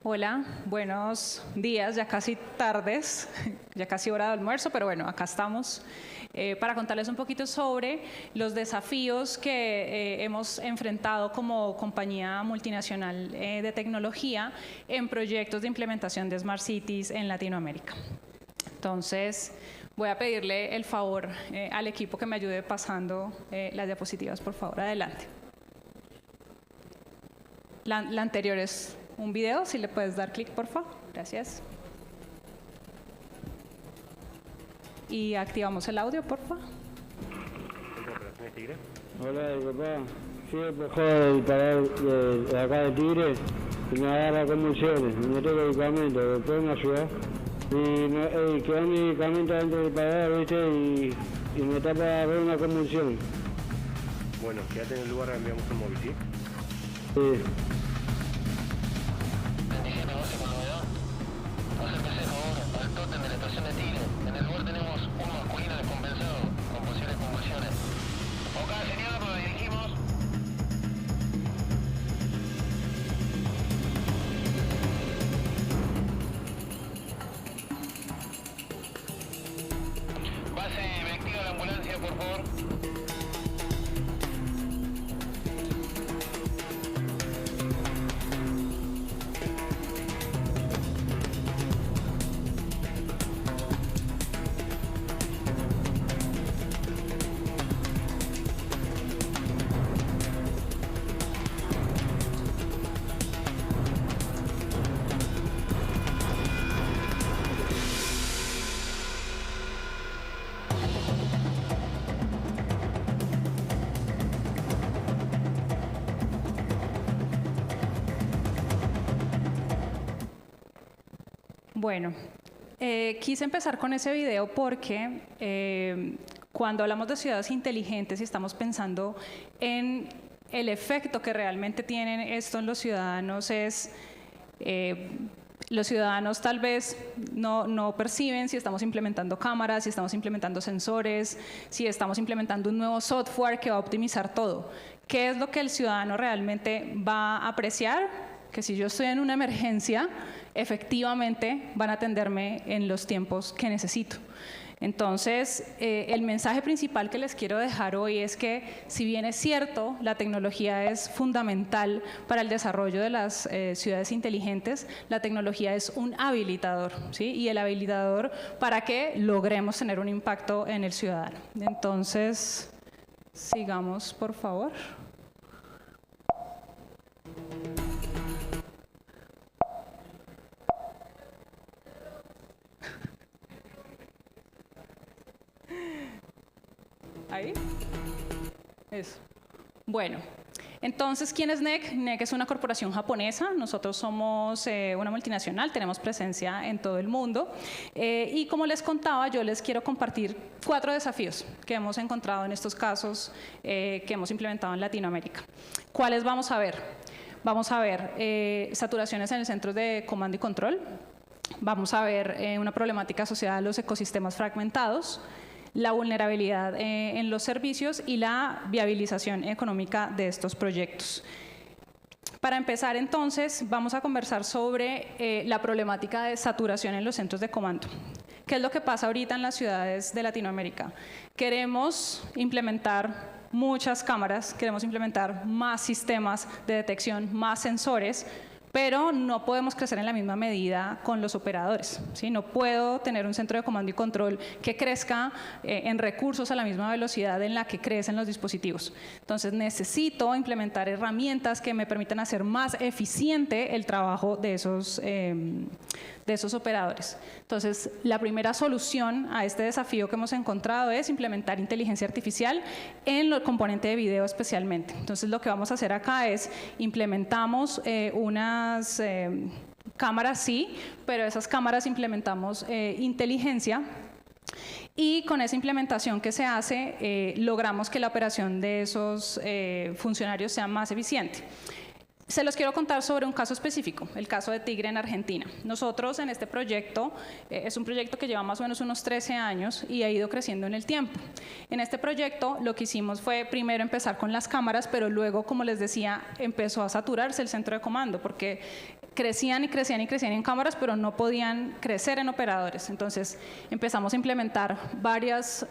Hola, buenos días, ya casi tardes, ya casi hora de almuerzo, pero bueno, acá estamos para contarles un poquito sobre los desafíos que hemos enfrentado como compañía multinacional de tecnología en proyectos de implementación de Smart Cities en Latinoamérica. Entonces, voy a pedirle el favor al equipo que me ayude pasando las diapositivas, por favor, adelante. La anterior es un video, si le puedes dar clic, por favor. Gracias. Y activamos el audio, por favor. Hola, papá. Sí, bajó el parar de acá de Tigre y me agarra convulsiones. Me toca medicamento, después me ayuda. Y quedó mi medicamento dentro del parar, ¿viste? Y me tapa de ver una convulsión. Bueno, quédate en el lugar, enviamos un móvil, ¿sí? Sí. De la estación de Tigre. En el lugar tenemos un masculino descompensado con posibles convulsiones. Ok, señor, nos dirigimos. Base, me activa la ambulancia, por favor. Bueno, quise empezar con ese video porque cuando hablamos de ciudades inteligentes y estamos pensando en el efecto que realmente tienen esto en los ciudadanos los ciudadanos tal vez no perciben si estamos implementando cámaras, si estamos implementando sensores, si estamos implementando un nuevo software que va a optimizar todo. ¿Qué es lo que el ciudadano realmente va a apreciar? Que si yo estoy en una emergencia, efectivamente van a atenderme en los tiempos que necesito. Entonces, el mensaje principal que les quiero dejar hoy es que, si bien es cierto, la tecnología es fundamental para el desarrollo de las ciudades inteligentes, la tecnología es un habilitador, ¿sí? Y el habilitador para que logremos tener un impacto en el ciudadano. Entonces, sigamos, por favor. ¿Ahí? Eso. Bueno, entonces, ¿quién es NEC? NEC es una corporación japonesa. Nosotros somos una multinacional, tenemos presencia en todo el mundo. Y como les contaba, yo les quiero compartir 4 desafíos que hemos encontrado en estos casos que hemos implementado en Latinoamérica. ¿Cuáles vamos a ver? Vamos a ver saturaciones en el centro de comando y control. Vamos a ver una problemática asociada a los ecosistemas fragmentados, la vulnerabilidad en los servicios y la viabilización económica de estos proyectos. Para empezar, entonces, vamos a conversar sobre la problemática de saturación en los centros de comando. ¿Qué es lo que pasa ahorita en las ciudades de Latinoamérica? Queremos implementar muchas cámaras, queremos implementar más sistemas de detección, más sensores, pero no podemos crecer en la misma medida con los operadores, ¿sí? No puedo tener un centro de comando y control que crezca en recursos a la misma velocidad en la que crecen los dispositivos. Entonces, necesito implementar herramientas que me permitan hacer más eficiente el trabajo de esos operadores. Entonces, la primera solución a este desafío que hemos encontrado es implementar inteligencia artificial en el componente de video especialmente. Entonces, lo que vamos a hacer acá es implementamos unas cámaras, sí, pero esas cámaras implementamos inteligencia. Y con esa implementación que se hace, logramos que la operación de esos funcionarios sea más eficiente. Se los quiero contar sobre un caso específico, el caso de Tigre en Argentina. Nosotros en este proyecto, es un proyecto que lleva más o menos unos 13 años y ha ido creciendo en el tiempo. En este proyecto lo que hicimos fue primero empezar con las cámaras, pero luego, como les decía, empezó a saturarse el centro de comando porque crecían y crecían y crecían en cámaras, pero no podían crecer en operadores. Entonces empezamos a implementar varias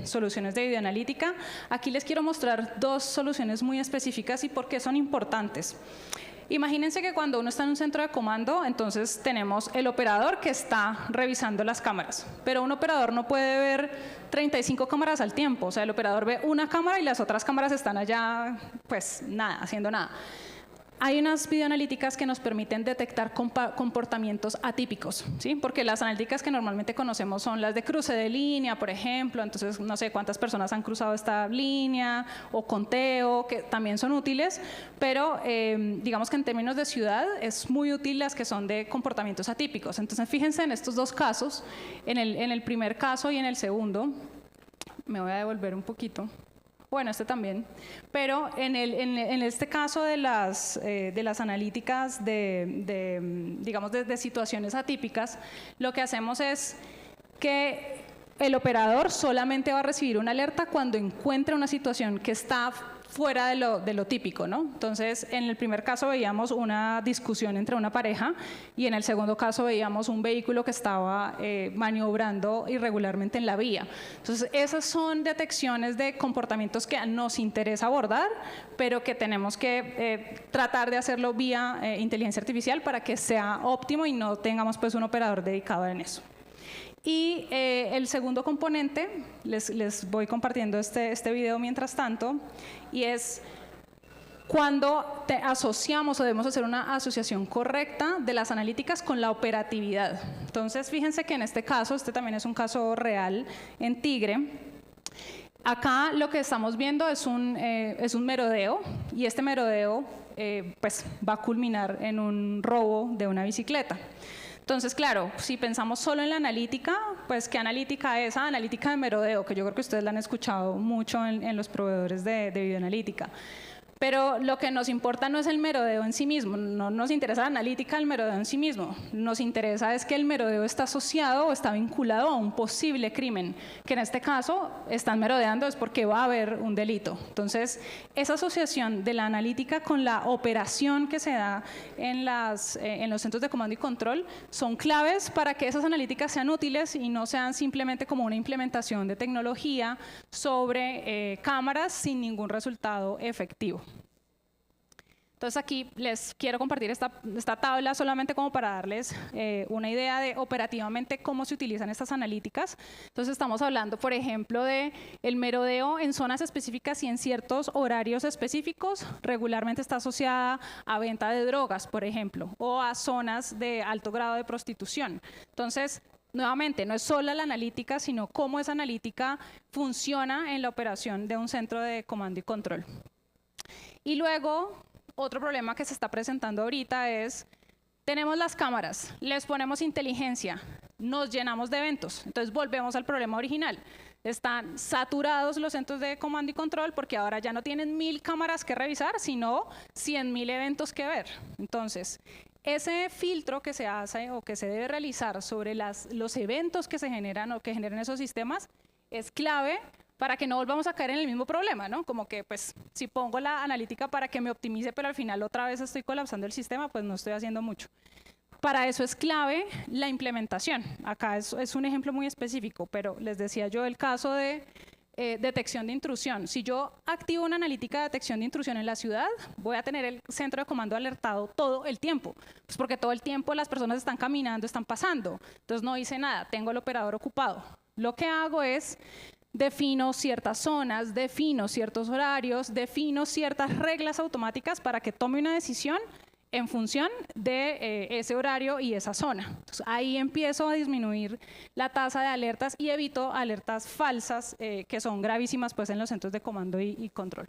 soluciones de videoanalítica. Aquí les quiero mostrar dos soluciones muy específicas y por qué son importantes. Imagínense que cuando uno está en un centro de comando, entonces tenemos el operador que está revisando las cámaras, pero un operador no puede ver 35 cámaras al tiempo, o sea, el operador ve una cámara y las otras cámaras están allá, pues nada, haciendo nada. Hay unas videoanalíticas que nos permiten detectar comportamientos atípicos, ¿sí? Porque las analíticas que normalmente conocemos son las de cruce de línea, por ejemplo, entonces no sé cuántas personas han cruzado esta línea, o conteo, que también son útiles, pero digamos que en términos de ciudad es muy útil las que son de comportamientos atípicos. Entonces fíjense en estos dos casos, en el primer caso y en el segundo, me voy a devolver un poquito. Bueno, este también, pero en este caso de las analíticas digamos, de situaciones atípicas, lo que hacemos es que el operador solamente va a recibir una alerta cuando encuentre una situación que está fuera de lo típico, ¿no? Entonces, en el primer caso veíamos una discusión entre una pareja y en el segundo caso veíamos un vehículo que estaba maniobrando irregularmente en la vía. Entonces, esas son detecciones de comportamientos que nos interesa abordar, pero que tenemos que tratar de hacerlo vía inteligencia artificial para que sea óptimo y no tengamos pues un operador dedicado en eso. Y el segundo componente, les voy compartiendo este video mientras tanto, y es cuando asociamos o debemos hacer una asociación correcta de las analíticas con la operatividad. Entonces, fíjense que en este caso, este también es un caso real en Tigre. Acá lo que estamos viendo es un merodeo, y este merodeo pues, va a culminar en un robo de una bicicleta. Entonces, claro, si pensamos solo en la analítica, pues ¿qué analítica es? Analítica de merodeo, que yo creo que ustedes la han escuchado mucho en los proveedores de videoanalítica. Pero lo que nos importa no es el merodeo en sí mismo, no nos interesa la analítica del merodeo en sí mismo, nos interesa es que el merodeo está asociado o está vinculado a un posible crimen, que en este caso están merodeando es porque va a haber un delito. Entonces, esa asociación de la analítica con la operación que se da en los centros de comando y control son claves para que esas analíticas sean útiles y no sean simplemente como una implementación de tecnología sobre cámaras sin ningún resultado efectivo. Entonces aquí les quiero compartir esta tabla solamente como para darles una idea de operativamente cómo se utilizan estas analíticas. Entonces estamos hablando, por ejemplo, de el merodeo en zonas específicas y en ciertos horarios específicos. Regularmente está asociada a venta de drogas, por ejemplo, o a zonas de alto grado de prostitución. Entonces, nuevamente, no es solo la analítica, sino cómo esa analítica funciona en la operación de un centro de comando y control. Y luego, otro problema que se está presentando ahorita es, tenemos las cámaras, les ponemos inteligencia, nos llenamos de eventos, entonces volvemos al problema original. Están saturados los centros de comando y control porque ahora ya no tienen 1000 cámaras que revisar, sino 100.000 eventos que ver. Entonces, ese filtro que se hace o que se debe realizar sobre los eventos que se generan o que generan esos sistemas es clave para que no volvamos a caer en el mismo problema, ¿no? Como que, pues, si pongo la analítica para que me optimice, pero al final otra vez estoy colapsando el sistema, pues no estoy haciendo mucho. Para eso es clave la implementación. Acá es un ejemplo muy específico, pero les decía yo el caso de detección de intrusión. Si yo activo una analítica de detección de intrusión en la ciudad, voy a tener el centro de comando alertado todo el tiempo, pues porque todo el tiempo las personas están caminando, están pasando. Entonces no hice nada, tengo el operador ocupado. Lo que hago es defino ciertas zonas, defino ciertos horarios, defino ciertas reglas automáticas para que tome una decisión en función de ese horario y esa zona. Entonces, ahí empiezo a disminuir la tasa de alertas y evito alertas falsas que son gravísimas pues, en los centros de comando y control.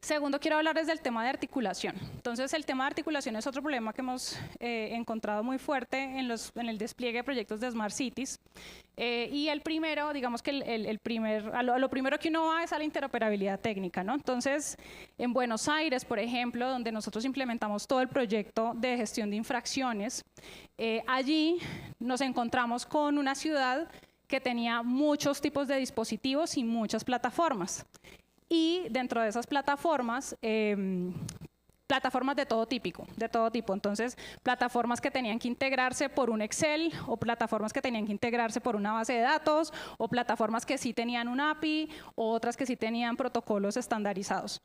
Segundo, quiero hablarles del tema de articulación. Entonces, el tema de articulación es otro problema que hemos encontrado muy fuerte en el despliegue de proyectos de Smart Cities. Y el primero, digamos que lo primero que uno va es a la interoperabilidad técnica, ¿no? Entonces, en Buenos Aires, por ejemplo, donde nosotros implementamos todo el proyecto de gestión de infracciones, allí nos encontramos con una ciudad que tenía muchos tipos de dispositivos y muchas plataformas. Y dentro de esas plataformas, plataformas de todo tipo. Entonces, plataformas que tenían que integrarse por un Excel, o plataformas que tenían que integrarse por una base de datos, o plataformas que sí tenían un API, o otras que sí tenían protocolos estandarizados.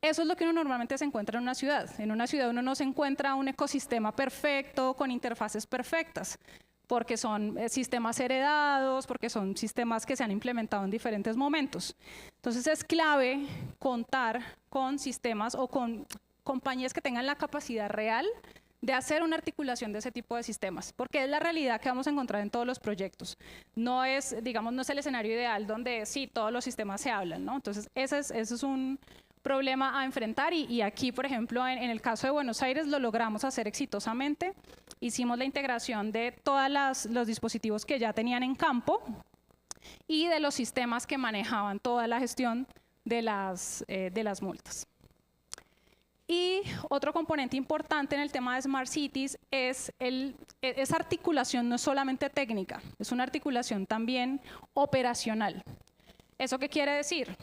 Eso es lo que uno normalmente se encuentra en una ciudad. En una ciudad uno no se encuentra un ecosistema perfecto, con interfaces perfectas, porque son sistemas heredados, porque son sistemas que se han implementado en diferentes momentos. Entonces es clave contar con sistemas o con compañías que tengan la capacidad real de hacer una articulación de ese tipo de sistemas, porque es la realidad que vamos a encontrar en todos los proyectos. No es, digamos, no es el escenario ideal donde sí, todos los sistemas se hablan, ¿no? Entonces ese es un problema a enfrentar y aquí, por ejemplo, en el caso de Buenos Aires lo logramos hacer exitosamente. Hicimos la integración de todos los dispositivos que ya tenían en campo y de los sistemas que manejaban toda la gestión de las multas. Y otro componente importante en el tema de Smart Cities es esa articulación no solamente técnica, es una articulación también operacional. ¿Eso qué quiere decir?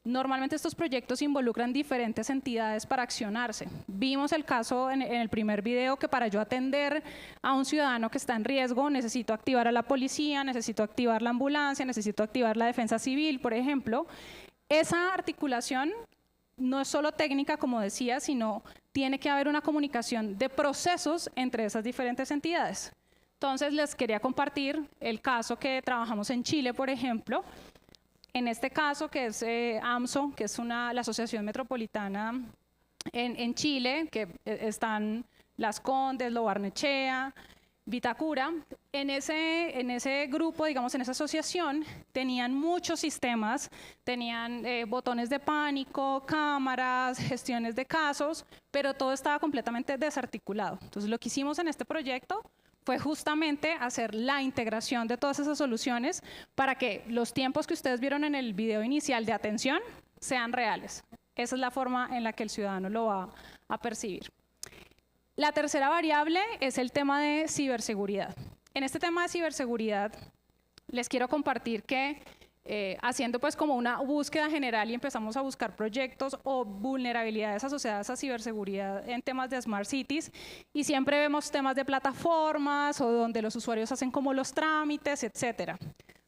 Normalmente estos proyectos involucran diferentes entidades para accionarse. Vimos el caso en el primer video que para yo atender a un ciudadano que está en riesgo necesito activar a la policía, necesito activar la ambulancia, necesito activar la defensa civil, por ejemplo. Esa articulación no es solo técnica, como decía, sino tiene que haber una comunicación de procesos entre esas diferentes entidades. Entonces les quería compartir el caso que trabajamos en Chile, por ejemplo. En este caso, que es AMSO, que es la Asociación Metropolitana en Chile, que están Las Condes, Lo Barnechea, Vitacura. En ese grupo, digamos, en esa asociación, tenían muchos sistemas, tenían botones de pánico, cámaras, gestiones de casos, pero todo estaba completamente desarticulado. Entonces, lo que hicimos en este proyecto fue justamente hacer la integración de todas esas soluciones para que los tiempos que ustedes vieron en el video inicial de atención sean reales. Esa es la forma en la que el ciudadano lo va a percibir. La tercera variable es el tema de ciberseguridad. En este tema de ciberseguridad les quiero compartir que haciendo pues como una búsqueda general y empezamos a buscar proyectos o vulnerabilidades asociadas a ciberseguridad en temas de Smart Cities y siempre vemos temas de plataformas o donde los usuarios hacen como los trámites, etcétera.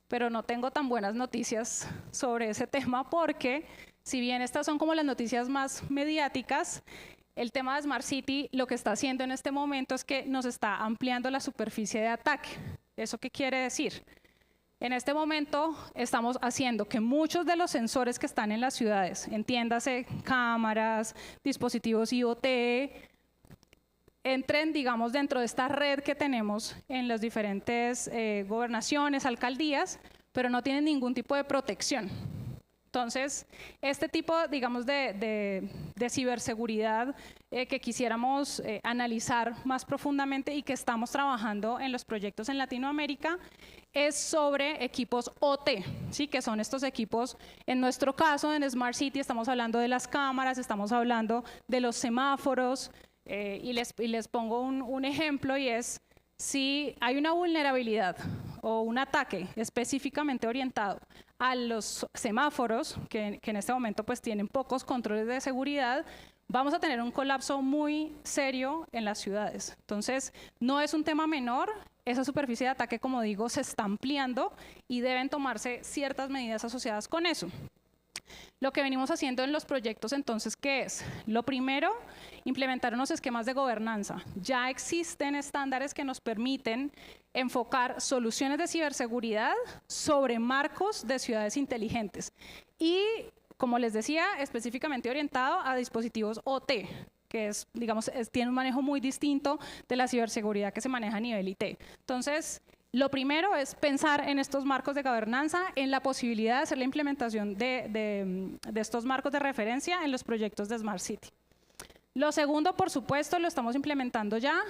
Pero no tengo tan buenas noticias sobre ese tema porque si bien estas son como las noticias más mediáticas, el tema de Smart City lo que está haciendo en este momento es que nos está ampliando la superficie de ataque. ¿Eso qué quiere decir? En este momento estamos haciendo que muchos de los sensores que están en las ciudades, entiéndase cámaras, dispositivos IoT, entren, digamos, dentro de esta red que tenemos en las diferentes gobernaciones, alcaldías, pero no tienen ningún tipo de protección. Entonces, este tipo, digamos, de ciberseguridad que quisiéramos analizar más profundamente y que estamos trabajando en los proyectos en Latinoamérica es sobre equipos OT, ¿sí? Que son estos equipos, en nuestro caso en Smart City estamos hablando de las cámaras, estamos hablando de los semáforos y les pongo un ejemplo y es si hay una vulnerabilidad o un ataque específicamente orientado a los semáforos, que en este momento pues tienen pocos controles de seguridad, vamos a tener un colapso muy serio en las ciudades. Entonces, no es un tema menor, esa superficie de ataque, como digo, se está ampliando y deben tomarse ciertas medidas asociadas con eso. Lo que venimos haciendo en los proyectos, entonces, ¿qué es? Lo primero, implementar unos esquemas de gobernanza. Ya existen estándares que nos permiten enfocar soluciones de ciberseguridad sobre marcos de ciudades inteligentes. Y, como les decía, específicamente orientado a dispositivos OT, que es, digamos, tiene un manejo muy distinto de la ciberseguridad que se maneja a nivel IT. Entonces, Lo primero es pensar en estos marcos de gobernanza, en la posibilidad de hacer la implementación de estos marcos de referencia en los proyectos de Smart City. Lo segundo, por supuesto, lo estamos implementando ya,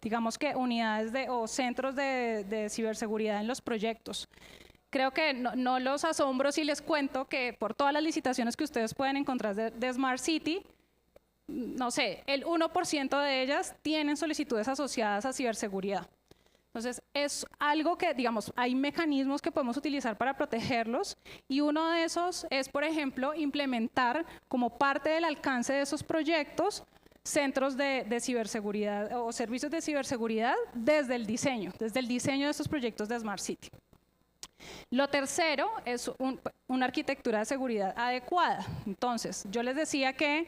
digamos que unidades o centros de ciberseguridad en los proyectos. Creo que no los asombro si les cuento que por todas las licitaciones que ustedes pueden encontrar de Smart City, no sé, el 1% de ellas tienen solicitudes asociadas a ciberseguridad. Entonces, es algo que, digamos, hay mecanismos que podemos utilizar para protegerlos y uno de esos es, por ejemplo, implementar como parte del alcance de esos proyectos centros de ciberseguridad o servicios de ciberseguridad desde el diseño de estos proyectos de Smart City. Lo tercero es una arquitectura de seguridad adecuada. Entonces, yo les decía que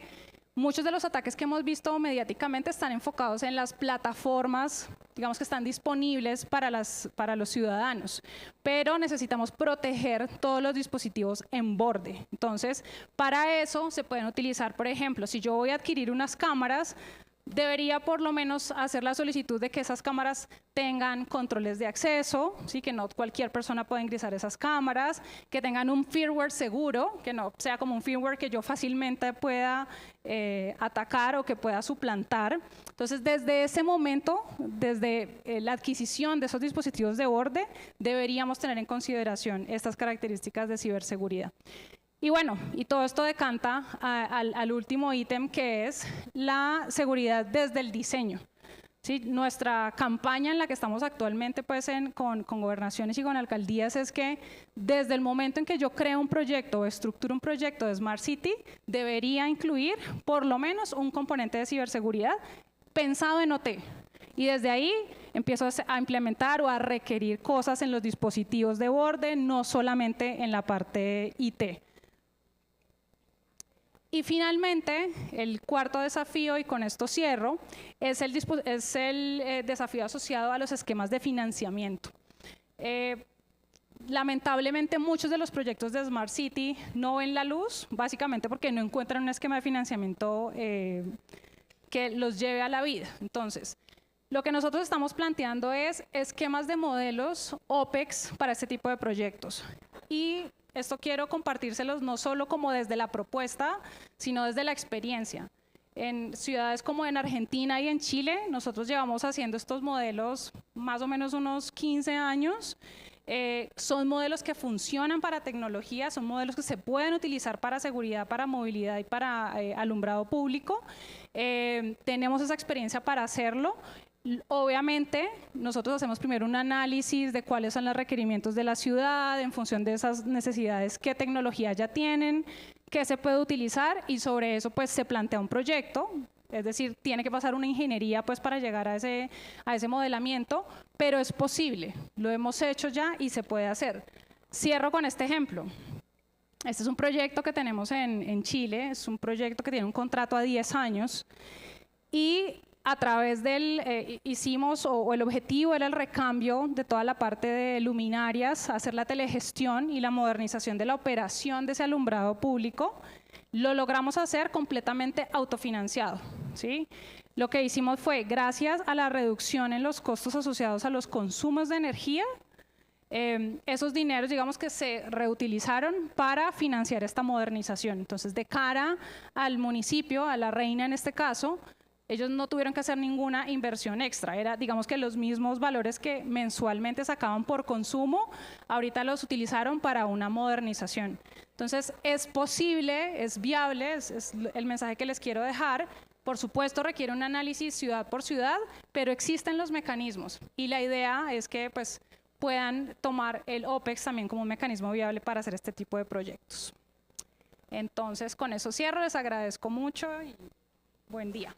muchos de los ataques que hemos visto mediáticamente están enfocados en las plataformas, digamos que están disponibles para los ciudadanos, pero necesitamos proteger todos los dispositivos en borde. Entonces, para eso se pueden utilizar, por ejemplo, si yo voy a adquirir unas cámaras, debería por lo menos hacer la solicitud de que esas cámaras tengan controles de acceso, ¿sí? Que no cualquier persona pueda ingresar a esas cámaras, que tengan un firmware seguro, que no sea como un firmware que yo fácilmente pueda atacar o que pueda suplantar. Entonces, desde ese momento, desde la adquisición de esos dispositivos de borde, deberíamos tener en consideración estas características de ciberseguridad. Y bueno, y todo esto decanta al último ítem, que es la seguridad desde el diseño. ¿Sí? Nuestra campaña en la que estamos actualmente pues, con gobernaciones y con alcaldías es que desde el momento en que yo creo un proyecto o estructuro un proyecto de Smart City, debería incluir por lo menos un componente de ciberseguridad pensado en OT. Y desde ahí empiezo a implementar o a requerir cosas en los dispositivos de borde, no solamente en la parte IT. Y finalmente, el cuarto desafío, y con esto cierro, es el desafío asociado a los esquemas de financiamiento. Lamentablemente, muchos de los proyectos de Smart City no ven la luz, básicamente porque no encuentran un esquema de financiamiento que los lleve a la vida. Entonces, lo que nosotros estamos planteando es esquemas de modelos OPEX para este tipo de proyectos. Y esto quiero compartírselos no solo como desde la propuesta, sino desde la experiencia. En ciudades como en Argentina y en Chile, nosotros llevamos haciendo estos modelos más o menos unos 15 años. Son modelos que funcionan para tecnología, son modelos que se pueden utilizar para seguridad, para movilidad y para alumbrado público. Tenemos esa experiencia para hacerlo. Obviamente, nosotros hacemos primero un análisis de cuáles son los requerimientos de la ciudad, en función de esas necesidades, qué tecnología ya tienen, qué se puede utilizar, y sobre eso pues se plantea un proyecto. Es decir, tiene que pasar una ingeniería pues para llegar a ese modelamiento, pero es posible, lo hemos hecho ya y se puede hacer. Cierro con este ejemplo. Este es un proyecto que tenemos en Chile, es un proyecto que tiene un contrato a 10 años y a través del, hicimos, o el objetivo era el recambio de toda la parte de luminarias, hacer la telegestión y la modernización de la operación de ese alumbrado público. Lo logramos hacer completamente autofinanciado, ¿sí? Lo que hicimos fue, gracias a la reducción en los costos asociados a los consumos de energía, esos dineros, digamos que se reutilizaron para financiar esta modernización. Entonces, de cara al municipio, a la reina en este caso, ellos no tuvieron que hacer ninguna inversión extra, era digamos que los mismos valores que mensualmente sacaban por consumo, ahorita los utilizaron para una modernización. Entonces es posible, es viable, es el mensaje que les quiero dejar. Por supuesto requiere un análisis ciudad por ciudad, pero existen los mecanismos y la idea es que pues, puedan tomar el OPEX también como un mecanismo viable para hacer este tipo de proyectos. Entonces con eso cierro, les agradezco mucho y buen día.